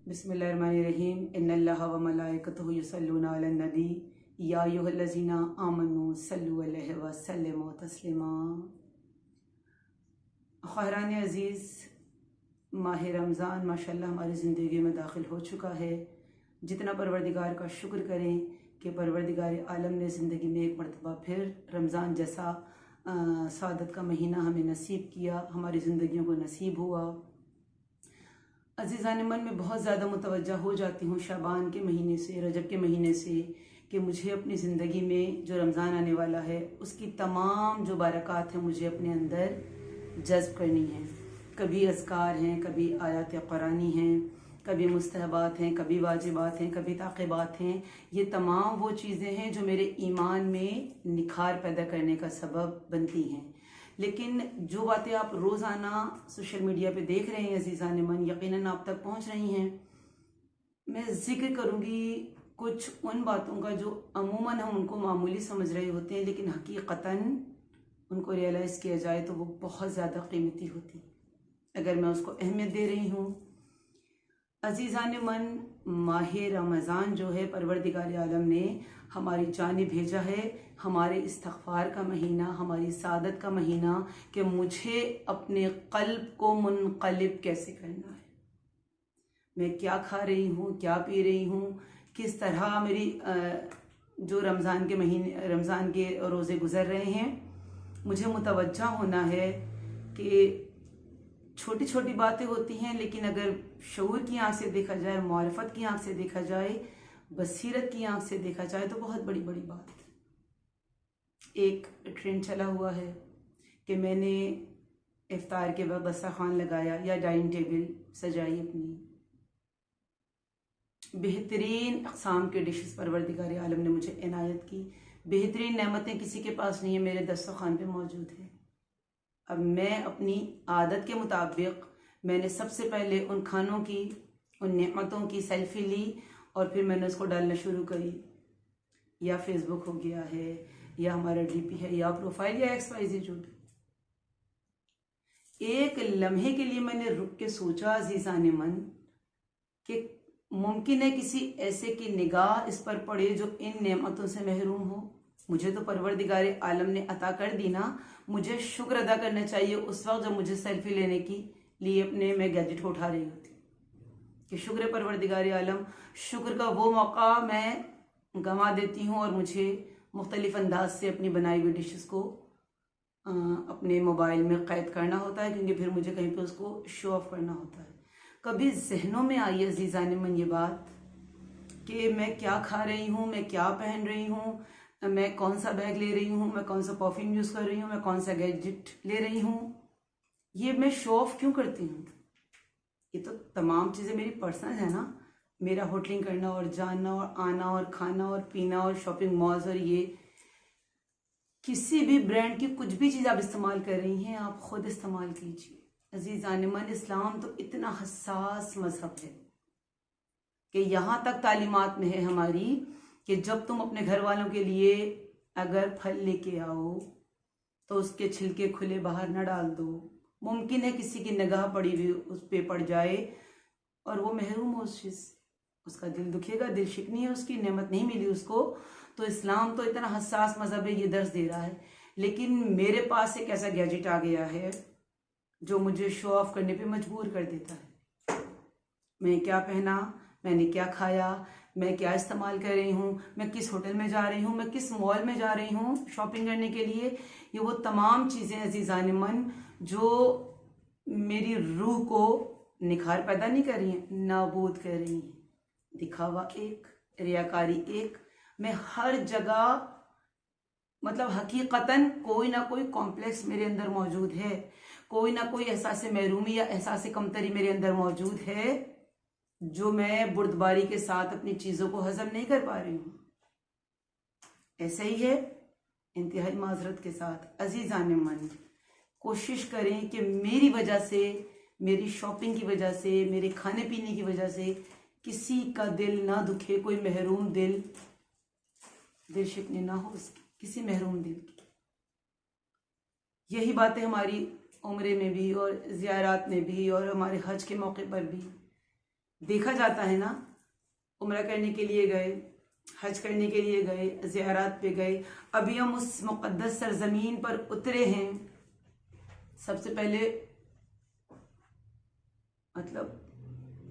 बिस्मिल्लाहिर्रहमानिर्रहीम इन्नल्लाहा व मलाइकतहु युसल्लूना अलन नबी या अय्युहल्लज़ीना आमनू सल्लु अलैहि व सल्लिमू तस्लीमा। ख़ुरान अज़ीज़, माह रमज़ान माशाल्लाह हमारी ज़िंदगी में दाखिल हो चुका है। जितना परवरदिगार का शुक्र करें कि परवरदिगार आलम ने ज़िंदगी में एक मरतबा फिर रमज़ान जैसा सादत का महीना हमें नसीब किया, हमारी ज़िंदगियों को नसीब हुआ। अज़ीज़ान मन में बहुत ज़्यादा मुतवज्जा हो जाती हूँ शाबान के महीने से, रजब के महीने से, कि मुझे अपनी ज़िंदगी में जो रमज़ान आने वाला है उसकी तमाम जो बरक़ात हैं मुझे अपने अंदर जज़्ब करनी है। कभी अज़कार हैं, कभी आयात क़ुरानी हैं, कभी मुस्तहबात हैं, कभी वाजिबात हैं, कभी ताक़िबात हैं। ये तमाम वो चीज़ें हैं जो मेरे ईमान में निखार पैदा करने का सबब बनती हैं। लेकिन जो बातें आप रोज़ाना सोशल मीडिया पे देख रहे हैं अज़ीज़ान मन, यकीनन आप तक पहुंच रही हैं। मैं ज़िक्र करूंगी कुछ उन बातों का जो अमूमन हम उनको मामूली समझ रहे होते हैं, लेकिन हकीकतन उनको रियलाइज़ किया जाए तो वो बहुत ज़्यादा कीमती होती अगर मैं उसको अहमियत दे रही हूँ। अज़ीज़ान मन, माह रमज़ान जो है परवरदिगार आलम ने हमारी जानिब भेजा है, हमारे इस्तिग़फ़ार का महीना, हमारी सादत का महीना, कि मुझे अपने क़ल्ब को मुनक़लिब कैसे करना है। मैं क्या खा रही हूँ, क्या पी रही हूँ, किस तरह मेरी जो रमज़ान के महीने, रमज़ान के रोज़े गुज़र रहे हैं, मुझे मुतवज्जा होना है कि छोटी छोटी बातें होती हैं, लेकिन अगर शऊर की आंख से देखा जाए, मारिफत की आंख से देखा जाए, बसीरत की आंख से देखा जाए तो बहुत बड़ी बड़ी बात। एक ट्रेंड चला हुआ है कि मैंने इफ्तार के वक्त दस्तरखान लगाया या डाइनिंग टेबल सजाई, अपनी बेहतरीन अक़साम के डिशेस परवरदिगार आलम ने मुझे इनायत की। बेहतरीन नेमतें किसी के पास नहीं है, मेरे दस्तरखान पे मौजूद है। अब मैं अपनी आदत के मुताबिक मैंने सबसे पहले उन खानों की, उन नेमतों की सेल्फी ली और फिर मैंने उसको डालना शुरू करी। या फेसबुक हो गया है, या हमारा डीपी है, या प्रोफाइल, या XYZ जो भी। एक लम्हे के लिए मैंने रुक के सोचा अज़ीज़ान मन कि मुमकिन है किसी ऐसे की निगाह इस पर पड़े जो इन नेमतों से महरूम हो। मुझे तो परवरदिगार आलम ने अता कर दी ना, मुझे शुक्र अदा करना चाहिए उस वक्त जब मुझे सेल्फी लेने की लिए अपने मैं गैजेट को उठा रही होती कि शुक्र परवरदिगार आलम, शुक्र का वो मौका मैं गंवा देती हूँ और मुझे मुख्तलिफ अंदाज से अपनी बनाई हुई डिशेस को अपने मोबाइल में कैद करना होता है, क्योंकि फिर मुझे कहीं पे उसको शो ऑफ करना होता है। कभी जहनों में आई अज़ीज़ान मन ये बात कि मैं क्या खा रही हूँ, मैं क्या पहन रही हूँ, मैं कौन सा बैग ले रही हूँ, मैं कौन सा परफ्यूम यूज़ कर रही हूँ, मैं कौन सा गैजेट ले रही हूँ, ये मैं शो ऑफ क्यों करती हूँ। ये तो तमाम चीज़ें मेरी पर्सनल है ना। मेरा होटलिंग करना और जाना और आना और खाना और पीना और शॉपिंग मॉल्स, और ये किसी भी ब्रांड की कुछ भी चीज़ आप इस्तेमाल कर रही हैं, आप खुद इस्तेमाल कीजिए। अज़ीज़ान मन, इस्लाम तो इतना हसास मजहब है कि यहाँ तक तालीमात में है हमारी कि जब तुम अपने घर वालों के लिए अगर फल लेके आओ तो उसके छिलके खुले बाहर न डाल दो। मुमकिन है किसी की निगाह पड़ी हुई उस पे पड़ जाए और वो महरूम हो उस चीज़, उसका दिल दुखेगा, दिल शिकनी है, उसकी नेमत नहीं मिली उसको। तो इस्लाम तो इतना हसास मजहब है, ये दर्ज दे रहा है। लेकिन मेरे पास एक ऐसा गैजेट आ गया है जो मुझे शो ऑफ करने पे मजबूर कर देता है। मैं क्या पहना, मैंने क्या खाया, मैं क्या इस्तेमाल कर रही हूँ, मैं किस होटल में जा रही हूँ, मैं किस मॉल में जा रही हूँ शॉपिंग करने के लिए, ये वो तमाम चीज़ें अज़ीज़ान मन जो मेरी रूह को निखार पैदा नहीं कर रही हैं, नाबूद कर रही हैं। दिखावा एक, रियाकारी एक। मैं हर जगह, मतलब हकीकतन कोई ना कोई कॉम्प्लेक्स मेरे अंदर मौजूद है, कोई ना कोई एहसास महरूमी या एहसास कमतरी मेरे अंदर मौजूद है जो मैं बुर्दबारी के साथ अपनी चीज़ों को हजम नहीं कर पा रही हूँ। ऐसा ही है, इंतहाई माजरत के साथ अज़ीज़ान मन, कोशिश करें कि मेरी वजह से, मेरी शॉपिंग की वजह से, मेरे खाने पीने की वजह से किसी का दिल ना दुखे, कोई महरूम दिल शिकने ना हो उसकी, किसी महरूम दिल की। यही बातें हमारी उम्रे में भी और ज़ियारात में भी और हमारे हज के मौके पर भी देखा जाता है ना, उम्रा करने के लिए गए, हज करने के लिए गए, ज़ियारत पे गए, अभी हम उस मुक़द्दस सरज़मीन पर उतरे हैं, सबसे पहले मतलब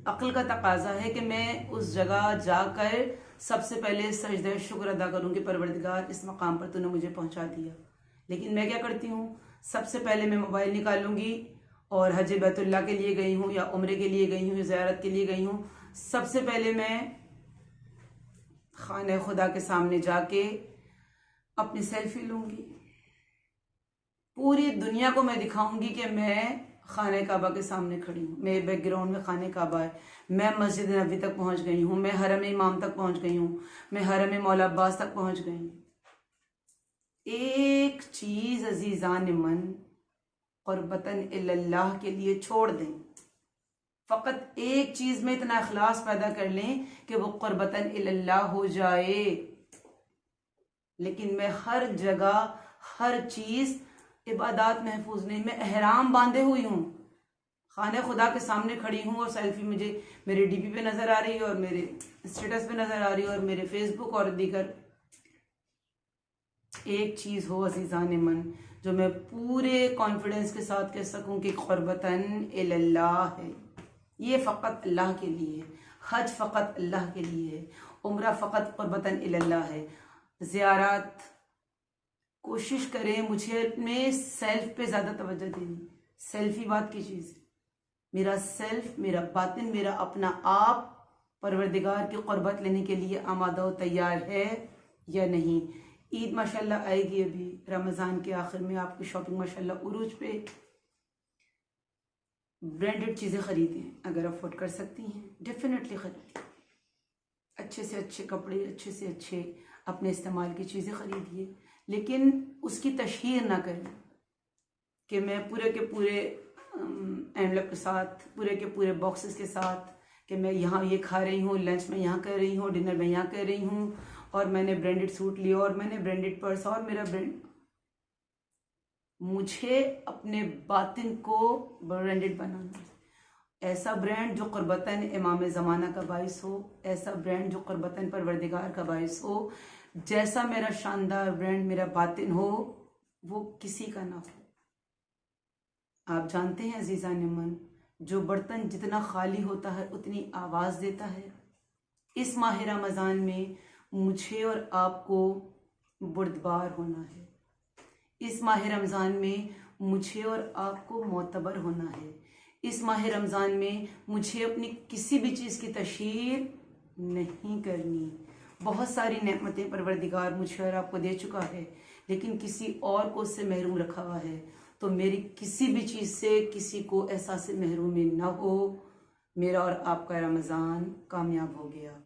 अक्ल का तकाजा है कि मैं उस जगह जाकर सबसे पहले सजदा शुक्र अदा करूं कि परवरदिगार इस मकाम पर तूने मुझे पहुंचा दिया। लेकिन मैं क्या करती हूँ, सबसे पहले मैं मोबाइल निकालूंगी और हज बैतुल्ला के लिए गई हूँ या उम्रे के लिए गई हूँ या ज़ियारत के लिए गई हूँ, सबसे पहले मैं खाने खुदा के सामने जाके अपनी सेल्फी लूंगी, पूरी दुनिया को मैं दिखाऊंगी कि मैं खाने काबा के सामने खड़ी हूँ, मेरे बैकग्राउंड में खाने काबा है, मैं मस्जिद नबी तक पहुँच गई हूँ, मैं हरम इमाम तक पहुँच गई हूँ, मैं हरम मौला अब्बास तक पहुँच गई हूँ। एक चीज़ अजीज़ान मन क़ुर्बतन इल्लल्लाह के लिए छोड़ दें, फ़कत एक चीज़ में इतना इखलास पैदा कर लें कि वो क़ुर्बतन इल्लल्लाह हो जाए। लेकिन मैं हर जगह हर चीज़ इबादत महफूज नहीं, मैं एहराम बांधे हुई हूँ, खाने खुदा के सामने खड़ी हूँ और सेल्फी मुझे मेरे डीपी पे नज़र आ रही है और मेरे स्टेटस पे नज़र आ रही है और मेरे फेसबुक और दीगर। एक चीज़ हो अज़ीज़ान मन जो मैं पूरे कॉन्फिडेंस के साथ कह सकूँ कि क़ुर्बतन इल्लल्लाह है, ये फ़कत अल्लाह के लिए है, हज फ़कत अल्लाह के लिए है, उम्रा फ़कत क़ुर्बतन इल्लल्लाह है, ज़ियारत कोशिश करें मुझे अपने सेल्फ पे ज़्यादा तवज्जो देनी। सेल्फी बात की चीज़, मेरा सेल्फ, मेरा बातिन, मेरा अपना आप परवरदिगार की क़ुर्बत लेने के लिए आमादा व तैयार है या नहीं। ईद माशाल्लाह आएगी, अभी रमज़ान के आखिर में आपकी शॉपिंग माशाल्लाह उरूज पे। ब्रांडेड चीज़ें ख़रीदें, अगर अफोर्ड कर सकती हैं डेफिनेटली ख़रीदें, अच्छे से अच्छे कपड़े, अच्छे से अच्छे अपने इस्तेमाल की चीज़ें ख़रीदिए, लेकिन उसकी तशहीर ना करें कि मैं पूरे के पूरे एनवलप के साथ, पूरे के पूरे बॉक्सेस के साथ कि मैं यहाँ ये खा रही हूँ, लंच में यहाँ कर रही हूँ, डिनर में यहाँ कर रही हूँ, और मैंने ब्रांडेड सूट लिया और मैंने ब्रांडेड पर्स और मेरा ब्रांड। मुझे अपने बातिन को ब्रांडेड बनाना है, ऐसा ब्रांड जो क़ुर्बतन इमाम ज़माना का बाइस हो, ऐसा ब्रांड जो क़ुर्बतन परवरदिगार का बाइस हो, जैसा मेरा शानदार ब्रांड मेरा बातिन हो वो किसी का ना हो। आप जानते हैं अजीज़ान मन, जो बर्तन जितना खाली होता है उतनी आवाज़ देता है। इस माह रमज़ान में मुझे और आपको बुर्दबार होना है, इस माह रमज़ान में मुझे और आपको मोतबर होना है, इस माह रमज़ान में मुझे अपनी किसी भी चीज़ की तशहीर नहीं करनी। बहुत सारी नेमतें परवरदिगार मुझे और आपको दे चुका है, लेकिन किसी और को उससे महरूम रखा हुआ है, तो मेरी किसी भी चीज़ से किसी को एहसास महरूमी ना हो। मेरा और आपका रमज़ान कामयाब हो गया।